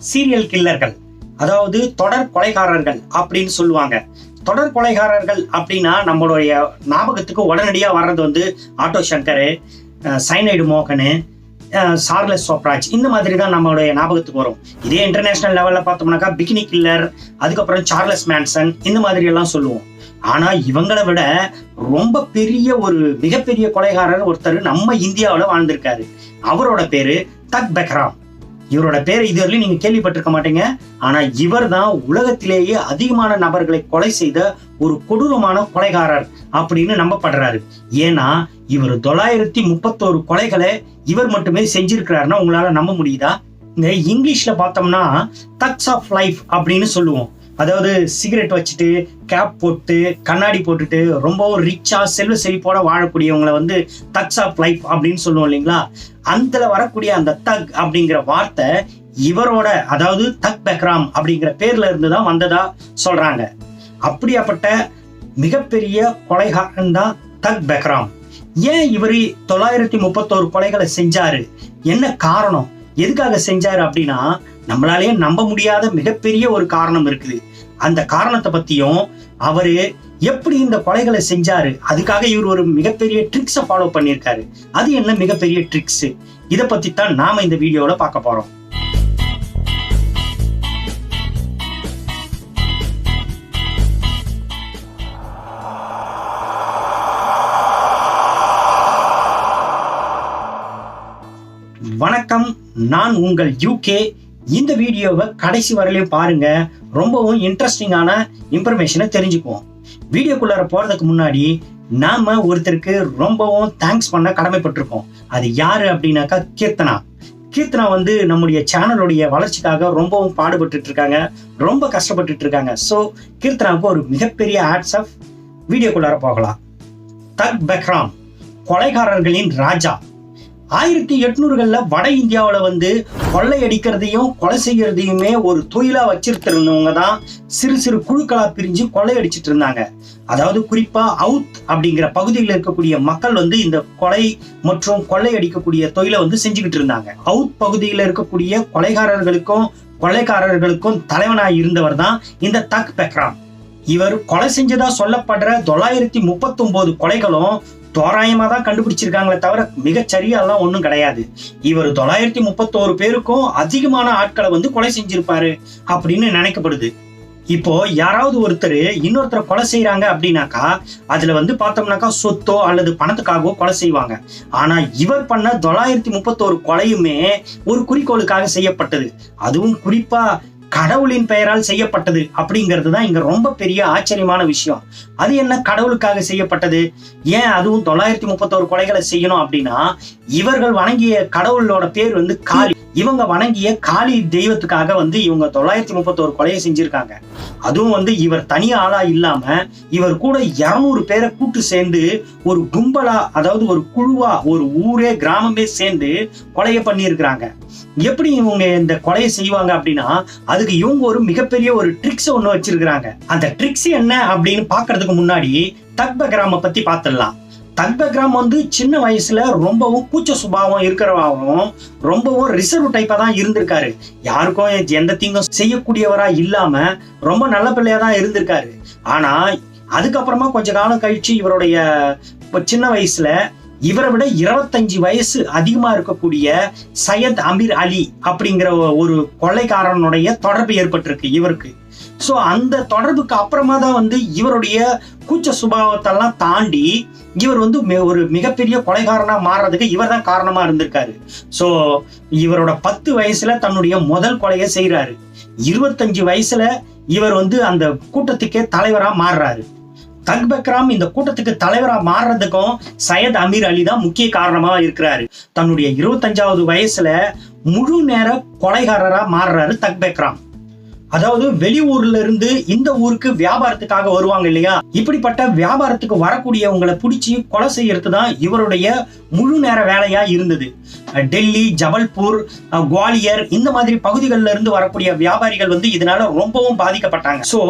Serial கில்லர்கள், அதாவது தொடர் கொலைகாரர்கள் அப்படின்னு சொல்லுவாங்க. தொடர் கொலைகாரர்கள் அப்படின்னா நம்மளுடைய ஞாபகத்துக்கு உடனடியா வர்றது வந்து ஆட்டோ சங்கர், சைனைடு மோகன், சார்லஸ் சோப்ராஜ், இந்த மாதிரி தான் நம்மளுடைய ஞாபகத்துக்கு வரும். இதே இன்டர்நேஷனல் லெவல்ல பார்த்தோம்னாக்கா பிகினி கில்லர், அதுக்கப்புறம் சார்லஸ் மேன்சன், இந்த மாதிரி எல்லாம் சொல்லுவோம். ஆனா இவங்களை விட ரொம்ப பெரிய ஒரு மிகப்பெரிய கொலைகாரர் ஒருத்தர் நம்ம இந்தியாவில் வாழ்ந்திருக்காரு. அவரோட பேரு தக் பெஹ்ராம். இவரோட பேரை இதுவரையிலும் நீங்க கேள்விப்பட்டிருக்க மாட்டீங்க. ஆனா இவர் தான் உலகத்திலேயே அதிகமான நபர்களை கொலை செய்த ஒரு கொடூரமான கொலைகாரர் அப்படின்னு நம்பப்படுறாரு. ஏன்னா இவர் 931 கொலைகளை இவர் மட்டுமே செஞ்சிருக்கிறாருன்னா உங்களால நம்ப முடியுதா? இந்த இங்கிலீஷ்ல பார்த்தோம்னா தக்ஸ் ஆஃப் லைஃப் அப்படின்னு சொல்லுவோம். அதாவது சிகரெட் வச்சுட்டு, கேப் போட்டு, கண்ணாடி போட்டுட்டு ரொம்பவும் ரிச்சா செல்வ செழிப்போட வாழக்கூடியவங்களை வந்து தக்ஸ் ஆஃப் லைஃப் அப்படின்னு சொல்லுவோம் இல்லைங்களா? அந்த வரக்கூடிய அந்த தக் அப்படிங்கிற வார்த்தை இவரோட, அதாவது தக் பெஹ்ராம் அப்படிங்கிற பேர்ல இருந்துதான் வந்ததா சொல்றாங்க. அப்படியாப்பட்ட மிகப்பெரிய கொலைகாரன் தான் தக் பெஹ்ராம். ஏன் இவரு 931 கொலைகளை செஞ்சாரு? என்ன காரணம்? எதுக்காக செஞ்சாரு அப்படின்னா நம்மளாலேயே நம்ப முடியாத மிகப்பெரிய ஒரு காரணம் இருக்குது. அந்த காரணத்தை பத்தியும் அவரு எப்படி இந்த கொலைகளை செஞ்சாரு, அதுக்காக இவர் ஒரு மிகப்பெரிய ட்ரிக்ஸை ஃபாலோ பண்ணியிருக்காரு. அது என்ன மிகப்பெரிய ட்ரிக்ஸ்? இதை பத்தி தான் நாம இந்த வீடியோல பார்க்க போறோம். வணக்கம், நான் உங்கள் யூகே. இந்த வீடியோவை கடைசி வரையிலும் பாருங்க. ரொம்பவும் இன்ட்ரெஸ்டிங்கான இன்ஃபர்மேஷனை தெரிஞ்சுக்குவோம். வீடியோக்குள்ளார போறதுக்கு முன்னாடி நாம ஒருத்தருக்கு ரொம்பவும் தேங்க்ஸ் பண்ண கடமைப்பட்டிருக்கோம். அது யாரு அப்படின்னாக்கா கீர்த்தனா வந்து நம்முடைய சேனலுடைய வளர்ச்சிக்காக ரொம்பவும் பாடுபட்டு இருக்காங்க, ரொம்ப கஷ்டப்பட்டு இருக்காங்க. ஸோ கீர்த்தனாவுக்கு ஒரு மிகப்பெரிய ஹேட்ஸ் ஆஃப். வீடியோக்குள்ளார போகலாம். தக் பெஹ்ராம் கொலைகாரர்களின் ராஜா. 1800களில் வட இந்தியாவில் வந்து கொள்ளையடிக்கிறதையும் கொலை செய்யறதையுமே ஒரு தொழிலா வச்சிருக்கிறவங்க தான் சிறு சிறு குழுக்களா பிரிஞ்சு கொள்ளையடிச்சிட்டு இருந்தாங்க. அதாவது குறிப்பா அவுத் அப்படிங்கிற பகுதியில் இருக்கக்கூடிய மக்கள் வந்து இந்த கொலை மற்றும் கொள்ளையடிக்கக்கூடிய தொழிலை வந்து செஞ்சுக்கிட்டு இருந்தாங்க. அவுத் பகுதியில் இருக்கக்கூடிய கொலைகாரர்களுக்கும் தலைவனாய் இருந்தவர் தான் இந்த தக் பெஹ்ராம். இவர் கொலை செஞ்சதா சொல்லப்படுற 939 கொலைகளும் தோராயமா தான் கண்டுபிடிச்சிருக்காங்களே தவிர மிகச்சரியாலாம் ஒன்றும் கிடையாது. இவர் 931 பேருக்கும் அதிகமான ஆட்களை வந்து கொலை செஞ்சிருப்பாரு அப்படின்னு நினைக்கப்படுது. இப்போ யாராவது ஒருத்தர் இன்னொருத்தரை கொலை செய்யறாங்க அப்படின்னாக்கா அதுல வந்து பார்த்தோம்னாக்கா சொத்தோ அல்லது பணத்துக்காகவோ கொலை செய்வாங்க. ஆனா இவர் பண்ண 931 கொலையுமே ஒரு குறிக்கோளுக்காக செய்யப்பட்டது. அதுவும் குறிப்பா கடவுளின் பெயரால் செய்யப்பட்டது அப்படிங்கிறது தான் இங்க ரொம்ப பெரிய ஆச்சரியமான விஷயம். அது என்ன கடவுளுக்காக செய்யப்பட்டது? ஏன் அதுவும் 931 கொலைகளை செய்யணும் அப்படின்னா இவர்கள் வணங்கிய கடவுளோட பேர் வந்து காளி. இவங்க வணங்கிய காளி தெய்வத்துக்காக வந்து இவங்க 931 கொலையை செஞ்சிருக்காங்க. அதுவும் வந்து இவர் தனி ஆளா இல்லாம இவர் கூட 200 பேரை கூட்டு சேர்ந்து ஒரு கும்பலா, அதாவது ஒரு குழுவா, ஒரு ஊரே கிராமமே சேர்ந்து கொலையை பண்ணி இருக்கிறாங்க. எப்படி இவங்க இந்த கொலையை செய்வாங்க அப்படின்னா அதுக்கு இவங்க ஒரு மிகப்பெரிய ஒரு ட்ரிக்ஸ் ஒண்ணு வச்சிருக்கிறாங்க. அந்த ட்ரிக்ஸ் என்ன அப்படின்னு பாக்குறதுக்கு முன்னாடி தக் பெஹ்ராமை பத்தி பார்த்துடலாம். தக் பெஹ்ராம் வந்து சின்ன வயசுல ரொம்பவும் கூச்ச சுபாவம் இருக்கிறவாகவும் ரொம்பவும் ரிசர்வ் டைப்பா தான் இருந்திருக்காரு. யாருக்கும் எந்த தீங்கும் செய்யக்கூடியவரா இல்லாம ரொம்ப நல்ல பிள்ளையா தான் இருந்திருக்காரு. ஆனா அதுக்கப்புறமா கொஞ்ச காலம் கழிச்சு இவருடைய சின்ன வயசுல இவரை விட 25 வயசு அதிகமா இருக்கக்கூடிய சையத் அமீர் அலி அப்படிங்கிற ஒரு கொள்ளைக்காரனுடைய தொடர்பு ஏற்பட்டிருக்கு இவருக்கு. ஸோ அந்த தொடர்புக்கு அப்புறமா தான் வந்து இவருடைய கூச்ச சுபாவத்தெல்லாம் தாண்டி இவர் வந்து ஒரு மிகப்பெரிய கொலைகாரனா மாறுறதுக்கு இவர் தான் காரணமா இருந்திருக்காரு. ஸோ இவரோட 10 வயசுல தன்னுடைய முதல் கொலையை செய்யறாரு. 25 வயசுல இவர் வந்து அந்த கூட்டத்துக்கே தலைவரா மாறுறாரு. தக் பெஹ்ராம் இந்த கூட்டத்துக்கு தலைவரா மாறுறதுக்கும் சையத் அமீர் அலி தான் முக்கிய காரணமா இருக்கிறாரு. தன்னுடைய 25வது வயசுல முழு நேர கொலைகாரரா மாறுறாரு தக் பெஹ்ராம். அதாவது வெளியூர்ல இருந்து இந்த ஊருக்கு வியாபாரத்துக்காக வருவாங்க இல்லையா, இப்படிப்பட்ட வியாபாரத்துக்கு வரக்கூடியவங்களை பிடிச்சி கொலை செய்யறது தான் இவருடைய முழு நேர வேலையா இருந்தது. டெல்லி, ஜபல்பூர், குவாலியர் இந்த மாதிரி பகுதிகளில் இருந்து வரக்கூடிய வியாபாரிகள் வந்து இதனால ரொம்பவும் பாதிக்கப்பட்டாங்க. சோ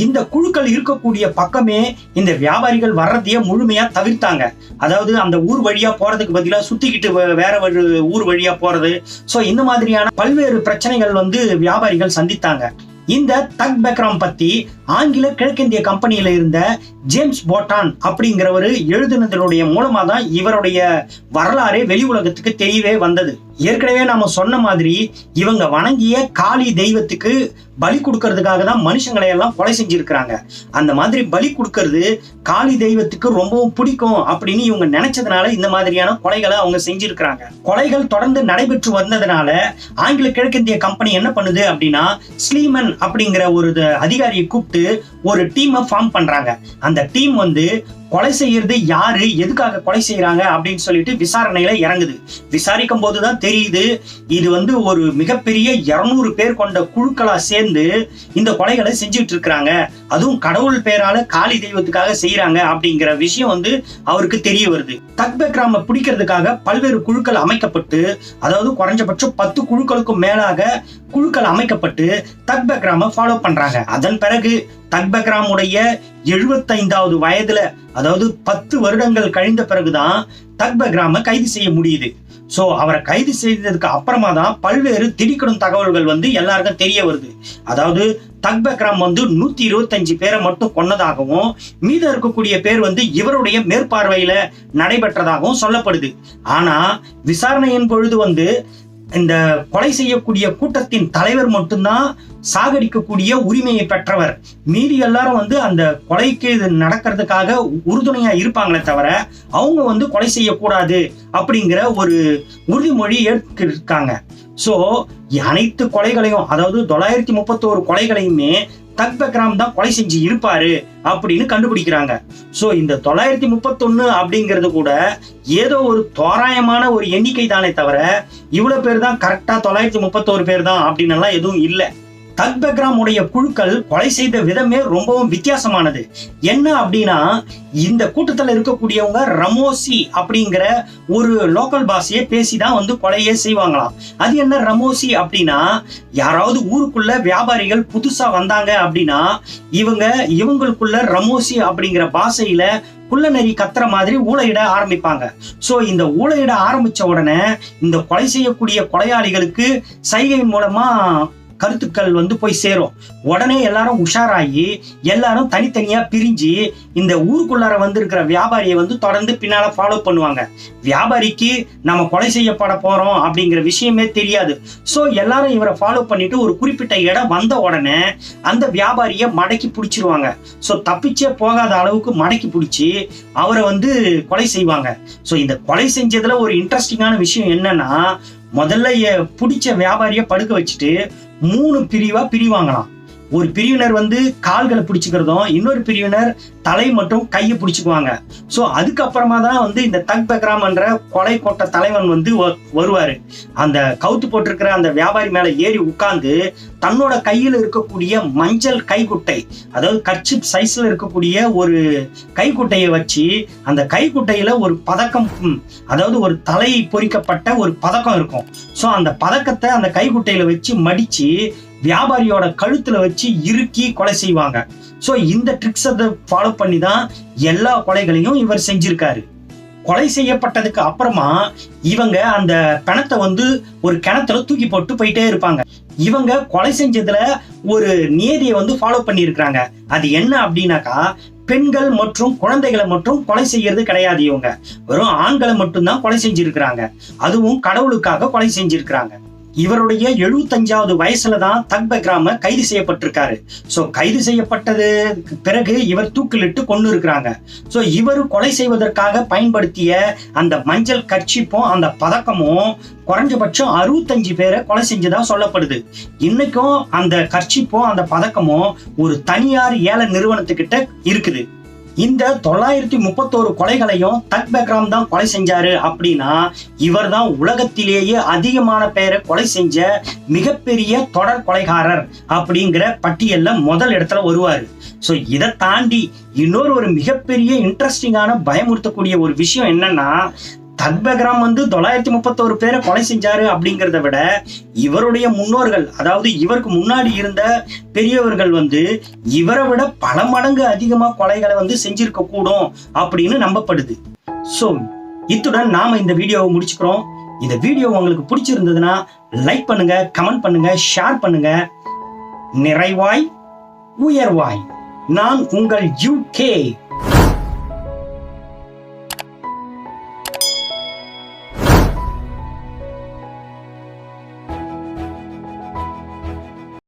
இந்த குழுக்கள் இருக்கக்கூடிய பக்கமே இந்த வியாபாரிகள் வர்றதையே முழுமையா தவிர்த்தாங்க. அதாவது அந்த ஊர் வழியா போறதுக்கு பதிலா சுத்திக்கிட்டு வேற ஒரு ஊர் வழியா போறது. சோ இந்த மாதிரியான பல்வேறு பிரச்சனைகள் வந்து வியாபாரிகள் சந்தித்தாங்க. இந்த தக் பெக்ராம் பத்தி ஆங்கில கிழக்கிந்திய கம்பெனியில இருந்த ஜேம்ஸ் போட்டான் அப்படிங்கிறவர் எழுதுனதனுடைய மூலமா தான் இவருடைய வரலாறே வெளி உலகத்துக்கு தெரியவே வந்தது. ஏற்கனவே நாம சொன்ன மாதிரி இவங்க வணங்கிய காளி தெய்வத்துக்கு பலி கொடுக்கறதுக்காக தான் மனுஷங்களை எல்லாம் கொலை செஞ்சிருக்கிறாங்க. அந்த மாதிரி பலி கொடுக்கறது காளி தெய்வத்துக்கு ரொம்பவும் பிடிக்கும் அப்படின்னு இவங்க நினைச்சதுனால இந்த மாதிரியான கொலைகளை அவங்க செஞ்சிருக்கிறாங்க. கொலைகள் தொடர்ந்து நடைபெற்று வந்ததுனால ஆங்கில கிழக்கிந்திய கம்பெனி என்ன பண்ணுது அப்படின்னா, ஸ்லீமன் அப்படிங்கிற ஒரு அதிகாரியை கூப்பிட்டு ஒரு டீமை ஃபார்ம் பண்றாங்க. அந்த டீம் வந்து கொலை செய்யறது யாரு, எதுக்காக கொலை செய்யறாங்க அப்படின்னு சொல்லிட்டு விசாரணையில இறங்குது. விசாரிக்கும் போதுதான் தெரியுது இது வந்து ஒரு மிகப்பெரிய 200 பேர் கொண்ட குழுக்களா சேர்ந்து இந்த கொலைகளை செஞ்சுட்டு இருக்கிறாங்க. அதுவும் கடவுள் பேரால காளி தெய்வத்துக்காக செய்யறாங்க அப்படிங்கிற விஷயம் வந்து அவருக்கு தெரிய வருது. தக் பெக்ராமை பிடிக்கிறதுக்காக பல்வேறு குழுக்கள் அமைக்கப்பட்டு, அதாவது குறைஞ்சபட்சம் 10 குழுக்களுக்கும் மேலாக குழுக்கள் அமைக்கப்பட்டு தக் பெக்ராமை ஃபாலோ பண்றாங்க. அதன் பிறகு தக் பெக்ராமுடைய 75வது வயதுல, அதாவது 10 வருடங்கள் கழிந்த பிறகுதான் தக் பெக்ராமை கைது செய்ய முடியுது. சோ அவரை கைது செய்ததுக்கு அப்புறமா தான் பல்வேறு திடுக்கிடும் தகவல்கள் வந்து எல்லாருக்கும் தெரிய வருது. அதாவது தக் பெக்ராம் வந்து 125 பேரை மட்டும் கொன்னதாகவும் மீதம் இருக்கக்கூடிய பேர் வந்து இவருடைய மேற்பார்வையில நடைபெற்றதாகவும் சொல்லப்படுது. ஆனா விசாரணையின் பொழுது வந்து இந்த கொலை செய்யக்கூடிய கூட்டத்தின் தலைவர் மட்டும்தான் சாகடிக்கக்கூடிய உரிமையை பெற்றவர். மீதி எல்லாரும் வந்து அந்த கொலைக்கு நடக்கிறதுக்காக உறுதுணையா இருப்பாங்களே தவிர அவங்க வந்து கொலை செய்யக்கூடாது அப்படிங்கிற ஒரு உறுதிமொழி ஏற்கிருக்காங்க. சோ அனைத்து கொலைகளையும், அதாவது 931 கொலைகளையுமே தக் பெக்ராம் தான் கொலை செஞ்சு இருப்பாரு அப்படின்னு கண்டுபிடிக்கிறாங்க. சோ இந்த 931 அப்படிங்கிறது கூட ஏதோ ஒரு தோராயமான ஒரு எண்ணிக்கை தானே தவிர இவ்வளவு பேர் தான் கரெக்டா 931 பேர் தான் அப்படின்னு எல்லாம் எதுவும் இல்லை. தக் பெக்ராம் உடைய குழுக்கள் கொலை செய்த விதமே ரொம்பவும் வித்தியாசமானது. என்ன அப்படின்னா, இந்த கூட்டத்தில் இருக்கக்கூடியவங்க ரமோசி அப்படிங்கிற ஒரு லோக்கல் பாஷையை பேசிதான் வந்து கொலையே செய்வாங்களாம். அது என்ன ரமோசி அப்படின்னா, யாராவது ஊருக்குள்ள வியாபாரிகள் புதுசா வந்தாங்க அப்படின்னா இவங்களுக்குள்ள ரமோசி அப்படிங்கிற பாஷையில குள்ளநெறி கத்துற மாதிரி ஊழையிட ஆரம்பிப்பாங்க. சோ இந்த ஊழையிட ஆரம்பிச்ச உடனே இந்த கொலை செய்யக்கூடிய கொலையாளிகளுக்கு சைகையின் மூலமா கருத்துக்கள் வந்து போய் சேரும். உடனே எல்லாரும் உஷாராகி எல்லாரும் தனித்தனியா பிரிஞ்சு இந்த ஊருக்குள்ளார வந்து இருக்கிற வியாபாரியை வந்து தொடர்ந்து பின்னால ஃபாலோ பண்ணுவாங்க. வியாபாரிக்கு நம்ம கொலை செய்யப்பட போறோம் அப்படிங்கிற விஷயமே தெரியாது. சோ எல்லாரும் இவரை ஃபாலோ பண்ணிட்டு ஒரு குறிப்பிட்ட இடம் வந்த உடனே அந்த வியாபாரியை மடக்கி பிடிச்சிருவாங்க. சோ தப்பிச்சே போகாத அளவுக்கு மடக்கி பிடிச்சி அவரை வந்து கொலை செய்வாங்க. சோ இந்த கொலை செஞ்சதுல ஒரு இன்ட்ரெஸ்டிங்கான விஷயம் என்னன்னா, முதல்ல பிடிச்ச வியாபாரியை படுக்க வச்சுட்டு 3 பிரிவா பிரிவாங்களாம். ஒரு பிரிவினர் வந்து கால்களை பிடிச்சுக்கிறதும், இன்னொரு பிரிவினர் தலை மற்றும் கையை பிடிச்சுக்குவாங்க. சோ அதுக்கப்புறமா தான் வந்து இந்த தக் பெக்ராம் என்ற கொலை கோட்ட தலைவன் வந்து வருவாரு. அந்த கவுத்து போட்டிருக்கிற அந்த வியாபாரி மேல ஏறி உட்கார்ந்து தன்னோட கையில இருக்கக்கூடிய மஞ்சள் கைக்குட்டை, அதாவது கர்ச்சிப் சைஸ்ல இருக்கக்கூடிய ஒரு கைக்குட்டையை வச்சு அந்த கைக்குட்டையில ஒரு பதக்கம், அதாவது ஒரு தலை பொறிக்கப்பட்ட ஒரு பதக்கம் இருக்கும். சோ அந்த பதக்கத்தை அந்த கைக்குட்டையில வச்சு மடிச்சு வியாபாரியோட கழுத்துல வச்சு இறுக்கி கொலை செய்வாங்க. சோ இந்த ட்ரிக்ஸை ஃபாலோ பண்ணி தான் எல்லா கொலைகளையும் இவர் செஞ்சிருக்காரு. கொலை செய்யப்பட்டதுக்கு அப்புறமா இவங்க அந்த பிணத்தை வந்து ஒரு கிணத்துல தூக்கி போட்டு போயிட்டே இருப்பாங்க. இவங்க கொலை செஞ்சதுல ஒரு நியதியை வந்து ஃபாலோ பண்ணி இருக்கிறாங்க. அது என்ன அப்படின்னாக்கா, பெண்கள் மற்றும் குழந்தைகளை மட்டும் கொலை செய்யறது கிடையாது. இவங்க வெறும் ஆண்களை மட்டும்தான் கொலை செஞ்சிருக்கிறாங்க. அதுவும் கடவுளுக்காக கொலை செஞ்சிருக்கிறாங்க. இவருடைய 75வது வயசுல தான் தக் பெக்ராம கைது செய்யப்பட்டிருக்காரு. சோ கைது செய்யப்பட்டது பிறகு இவர் தூக்கிலிட்டு கொண்டு இருக்கிறாங்க. சோ இவர் கொலை செய்வதற்காக பயன்படுத்திய அந்த மஞ்சள் கர்ச்சிப்பும் அந்த பதக்கமும் குறைஞ்சபட்சம் 65 பேரை கொலை செஞ்சதா சொல்லப்படுது. இன்னைக்கும் அந்த கர்ச்சிப்பும் அந்த பதக்கமும் ஒரு தனியார் ஏல நிறுவனத்துக்கிட்ட இருக்குது. இந்த 931 கொலைகளையும் தக் பெக்ராம் தான் கொலை செஞ்சாரு அப்படின்னா இவர் தான் உலகத்திலேயே அதிகமான பேரை கொலை செஞ்ச மிகப்பெரிய தொடர் கொலைகாரர் அப்படிங்கிற பட்டியல்ல முதல் இடத்துல வருவாரு. ஸோ இதை தாண்டி இன்னொரு மிகப்பெரிய இன்ட்ரெஸ்டிங்கான பயமுறுத்தக்கூடிய ஒரு விஷயம் என்னன்னா, தக் பெக்ராம் 931 பேரை கொலை செஞ்சாரு அப்படிங்கிறத விட இவருடைய முன்னோர்கள், அதாவது இவருக்கு முன்னாடி இருந்த பெரியவர்கள் இவரை விட பல மடங்கு அதிகமா கொலைகளை செஞ்சிருக்க கூடும் அப்படின்னு நம்பப்படுது. சோ இத்துடன் நாம இந்த வீடியோவை முடிச்சுக்கிறோம். இந்த வீடியோ உங்களுக்கு பிடிச்சிருந்ததுன்னா லைக் பண்ணுங்க, கமெண்ட் பண்ணுங்க, ஷேர் பண்ணுங்க. நிறைவாய் உயர்வாய். நான் உங்கள் UK.